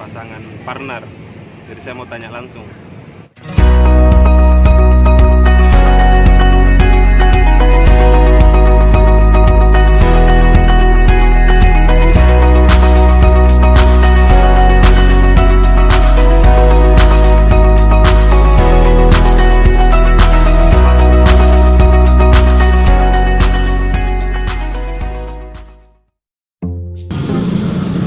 pasangan partner. Jadi saya mau tanya langsung.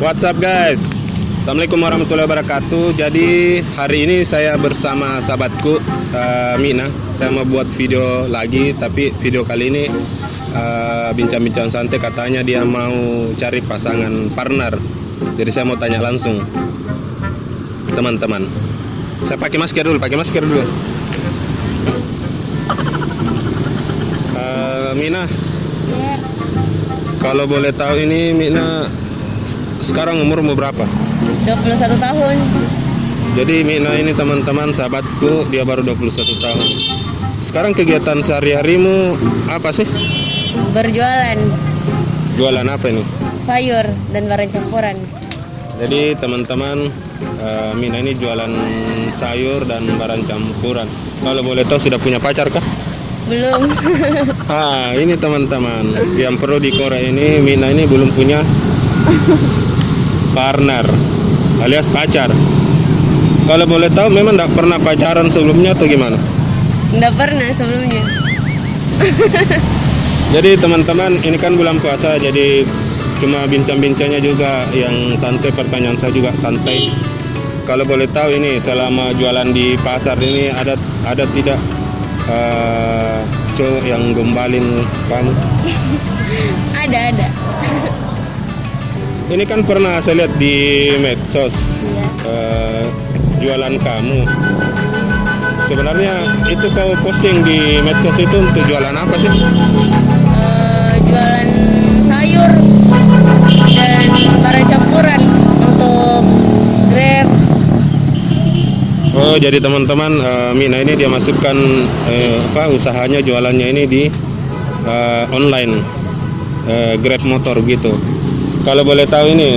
What's up guys, Assalamualaikum warahmatullahi wabarakatuh. Jadi hari ini saya bersama sahabatku Mina. Saya mau buat video lagi, tapi video kali ini bincang-bincang santai. Katanya dia mau cari pasangan partner. Jadi saya mau tanya langsung teman-teman. Saya pakai masker dulu, Mina, Ya, kalau boleh tahu ini Mina sekarang umurmu berapa? 21 tahun. Jadi Mina ini teman-teman sahabatku, dia baru 21 tahun. Sekarang kegiatan sehari-harimu apa sih? Berjualan Jualan apa ini? sayur dan barang campuran. Jadi teman-teman, Mina ini jualan sayur dan barang campuran. Kalau boleh tahu sudah punya pacar kah? Belum. Ini teman-teman, yang perlu dikorek ini, Mina ini belum punya partner alias pacar. Kalau boleh tahu memang tidak pernah pacaran sebelumnya atau gimana? Nggak pernah sebelumnya. Jadi teman-teman, ini kan bulan puasa, jadi cuma bincang-bincangnya juga yang santai, pertanyaan saya juga santai. Kalau boleh tahu ini selama jualan di pasar ini ada tidak cowok yang gombalin kamu? Ada. Ini kan pernah saya lihat di medsos Iya. jualan kamu. Sebenarnya itu kau posting di medsos itu untuk jualan apa sih? Jualan sayur dan barang campuran untuk Grab. Oh, jadi teman-teman, Mina ini dia masukkan usahanya, jualannya ini di online, Grab motor gitu. Kalau boleh tahu ini,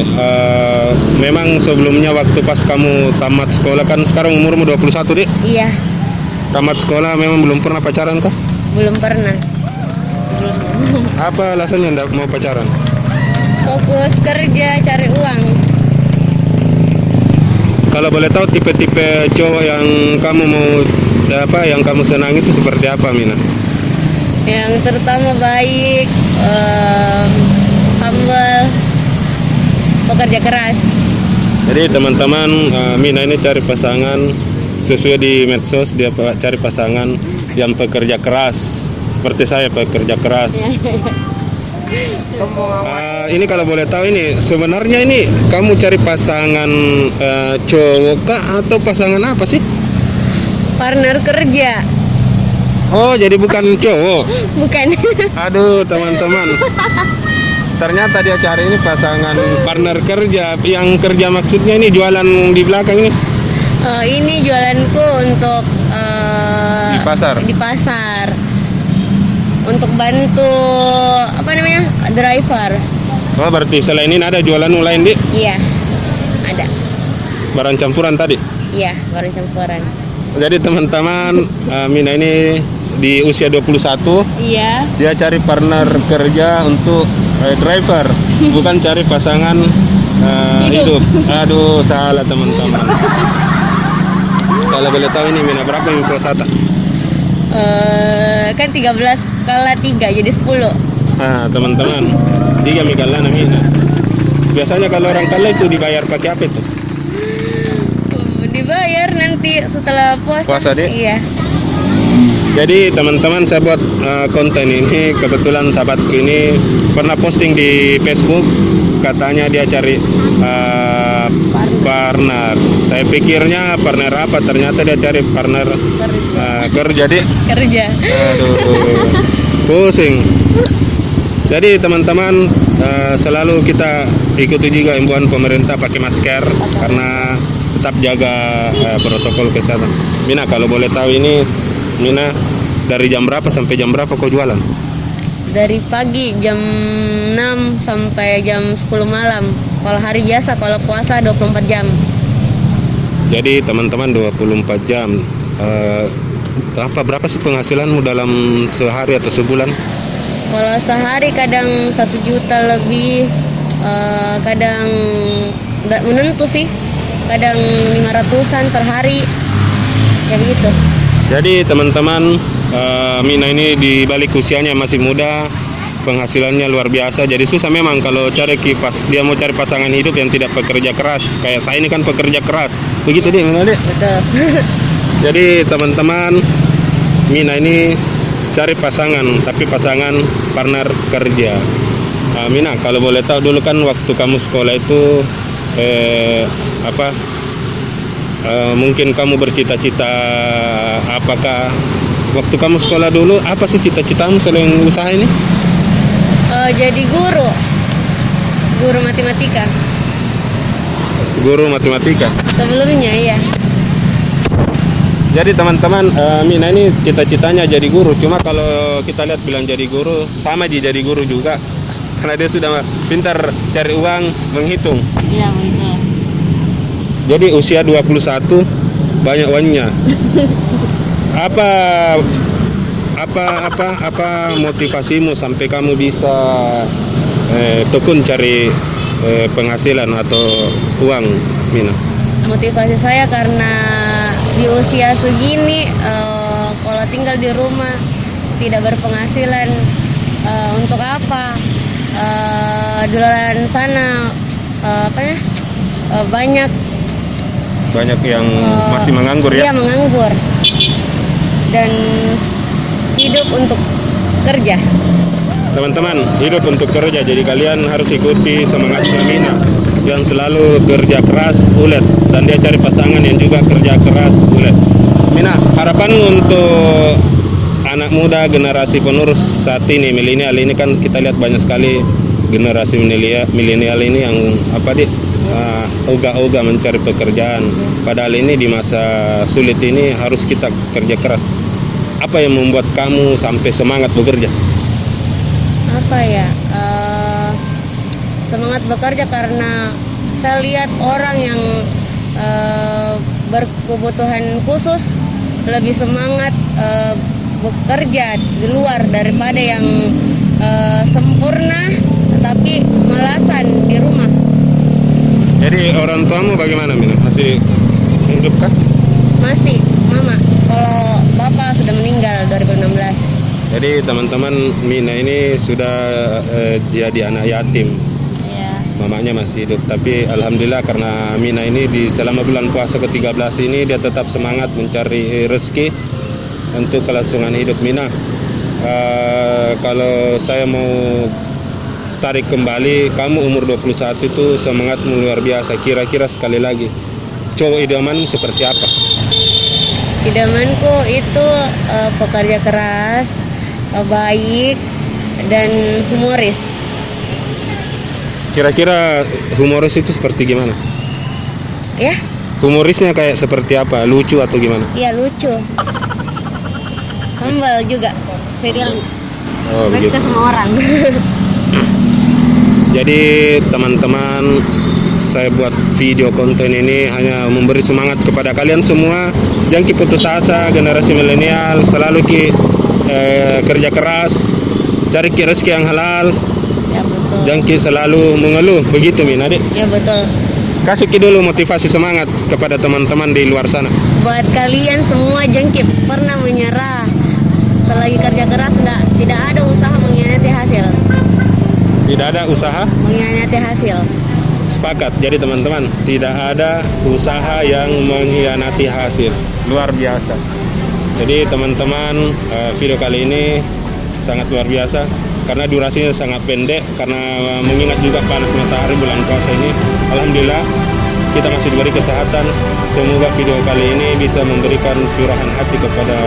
memang sebelumnya waktu pas kamu tamat sekolah, kan sekarang umurmu 21 Dik. Iya, Tamat sekolah memang belum pernah pacaran kah? belum pernah. Apa alasannya enggak mau pacaran? Fokus kerja, cari uang. Kalau boleh tahu tipe-tipe cowok yang kamu mau yang kamu senangi itu seperti apa, Mina? Yang terutama baik, humble, pekerja keras. Jadi teman-teman, Mina ini cari pasangan sesuai di medsos, dia cari pasangan yang pekerja keras seperti saya, pekerja keras. Ini kalau boleh tahu ini sebenarnya ini kamu cari pasangan cowok kah atau pasangan apa sih? Partner kerja. Oh, jadi bukan cowok. Bukan. Aduh teman-teman, ternyata dia cari ini pasangan partner kerja. Yang kerja maksudnya ini jualan di belakang ini? Ini jualanku untuk Di pasar. Untuk bantu driver. Oh, berarti selain ini ada jualan lain, Dik? Iya, ada. Barang campuran tadi? Iya, barang campuran. Jadi teman-teman, Mina ini di usia 21, Iya. dia cari partner kerja untuk driver, bukan cari pasangan hidup. Aduh, salah teman-teman. Kalau boleh tahu ini Mina berapa yang puasa? Kan 13 kala 3 jadi 10. Teman-teman, 3 mikala Mina. Biasanya kalau orang kala itu dibayar pakai apa itu? Dibayar nanti setelah puasa. Puasa, Dik? Iya. Jadi teman-teman, saya buat konten ini, kebetulan sahabatku ini pernah posting di Facebook, katanya dia cari partner. Saya pikirnya partner apa, ternyata dia cari partner kerja, Dik. Kerja. Aduh, pusing. Jadi teman-teman, selalu kita ikuti juga imbauan pemerintah pakai masker karena tetap jaga protokol kesehatan. Mina, kalau boleh tahu ini, Mina dari jam berapa sampai jam berapa kau jualan? Dari pagi jam 6 sampai jam 10 malam. Kalau hari biasa, kalau puasa 24 jam. Jadi teman-teman 24 jam. Berapa sih penghasilanmu dalam sehari atau sebulan? Kalau sehari kadang 1 juta lebih, kadang nggak menentu sih, kadang 500-an per hari, ya begitu. Jadi teman-teman, Mina ini di balik usianya masih muda, penghasilannya luar biasa. Jadi susah memang kalau dia mau cari pasangan hidup yang tidak pekerja keras. Kayak saya ini kan pekerja keras. Begitu deh, Mina deh. Betul. Jadi teman-teman, Mina ini cari pasangan, tapi pasangan partner kerja. Mina, kalau boleh tahu dulu kan waktu kamu sekolah itu mungkin kamu bercita-cita apakah waktu kamu sekolah dulu apa sih cita-citamu selain usaha ini? Jadi guru matematika. Guru matematika. Sebelumnya iya. Jadi teman-teman, Mina ini cita-citanya jadi guru. Cuma kalau kita lihat bilang jadi guru, sama jadi guru juga. Karena dia sudah pintar cari uang, menghitung. Iya begitu. Jadi usia 21 banyak uangnya. Apa motivasimu sampai kamu bisa tekun cari penghasilan atau uang, Mina? Motivasi saya karena di usia segini, kalau tinggal di rumah tidak berpenghasilan, untuk apa? Di luar sana banyak yang masih menganggur ya? Iya, menganggur dan hidup untuk kerja. Teman-teman, hidup untuk kerja. Jadi kalian harus ikuti semangatnya Mina yang selalu kerja keras, ulet, dan dia cari pasangan yang juga kerja keras, ulet. Mina, harapanmu untuk anak muda generasi penerus saat ini, milenial ini kan kita lihat banyak sekali generasi milenial ini yang ogah-ogah mencari pekerjaan. Padahal ini di masa sulit ini harus kita kerja keras. Apa yang membuat kamu sampai semangat bekerja? Semangat bekerja karena saya lihat orang yang berkebutuhan khusus lebih semangat bekerja di luar daripada yang sempurna tapi malasan di rumah. Jadi orang tuamu bagaimana, Mina? Masih hidup kah? Masih, mama. Kalau bapak sudah meninggal 2016. Jadi teman-teman, Mina ini sudah jadi anak yatim. Iya. Mamanya masih hidup, tapi alhamdulillah karena Mina ini selama bulan puasa ke-13 ini dia tetap semangat mencari rezeki untuk kelangsungan hidup. Mina, kalau saya mau tarik kembali, kamu umur 21 itu semangatmu luar biasa. Kira-kira sekali lagi, cowok idamanmu seperti apa? Idamanku itu pekerja keras, baik, dan humoris. Kira-kira humoris itu seperti gimana? Ya? Humorisnya kayak seperti apa? Lucu atau gimana? Iya, lucu. Humble juga. Serial. Oh, begitu. Semua orang. Jadi teman-teman, saya buat video konten ini hanya memberi semangat kepada kalian semua. Jangan putus asa, generasi milenial selalu kerja keras, cari rezeki yang halal. Ya betul. Jangan selalu mengeluh, begitu Min, adik? Ya betul. Kasih dulu motivasi semangat kepada teman-teman di luar sana. Buat kalian semua jangan pernah menyerah. Selagi kerja keras tidak ada usaha mengkhianati hasil. Tidak ada usaha mengkhianati hasil. Sepakat. Jadi teman-teman, tidak ada usaha yang mengkhianati hasil. Luar biasa. Jadi teman-teman, video kali ini sangat luar biasa karena durasinya sangat pendek, karena mengingat juga panas matahari bulan puasa ini. Alhamdulillah kita masih diberi kesehatan. Semoga video kali ini bisa memberikan curahan hati kepada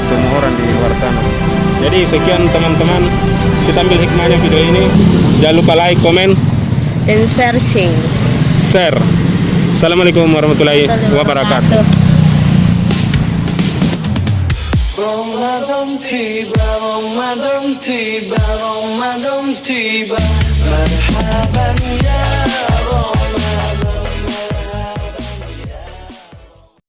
semua orang di luar sana. Jadi sekian teman-teman, kita ambil hikmahnya video ini. Jangan lupa like, komen, dan share. Assalamualaikum warahmatullahi wabarakatuh. Ramadan tiba, marhaban ya Ramadan.